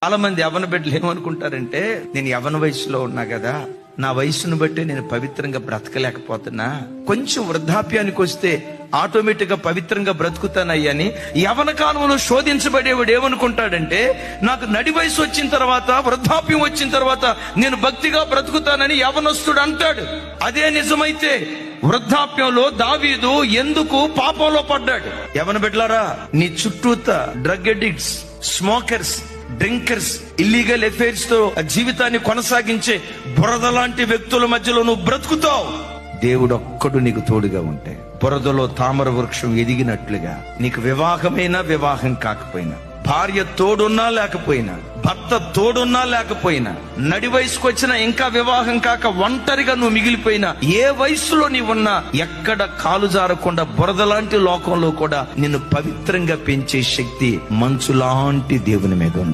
చాలా మంది యవ్వన బిడ్డలు ఏమనుకుంటారంటే, నేను యవ్వన వయసులో ఉన్నా కదా, నా వయసును బట్టి నేను పవిత్రంగా బ్రతకలేకపోతున్నా, కొంచెం వృద్ధాప్యానికి వస్తే ఆటోమేటిక్ గా పవిత్రంగా బ్రతుకుతానయ్యని యవ్వన కాలంలో శోధించబడేవాడు ఏమనుకుంటాడంటే, నాకు నడి వయసు వచ్చిన తర్వాత, వృద్ధాప్యం వచ్చిన తర్వాత నేను భక్తిగా బ్రతుకుతానని యవ్వనస్తుడు అంటాడు. అదే నిజమైతే వృద్ధాప్యంలో దావీదు ఎందుకు పాపంలో పడ్డాడు? యవ్వన బిడ్డలారా, నీ చుట్టూత drug addicts, smokers, drinkers, illegal affairs తో జీవితాన్ని కొనసాగించే బురద లాంటి వ్యక్తుల మధ్యలో నువ్వు బ్రతుకుతావు. దేవుడు ఒక్కడు నీకు తోడుగా ఉంటే, బురదలో తామర వృక్షం ఎదిగినట్లుగా, నీకు వివాహమైనా వివాహం కాకపోయినా, భార్య తోడున్నా లేకపోయినా, భర్త తోడున్నా లేకపోయినా, నడి వయసుకు వచ్చినా ఇంకా వివాహం కాక ఒంటరిగా నువ్వు మిగిలిపోయినా, ఏ వయసులో నీవున్నా, ఎక్కడ కాలు జారకుండా బురద లాంటి లోకంలో కూడా నిన్ను పవిత్రంగా పెంచే శక్తి మంచు లాంటి దేవుని మీద ఉంది.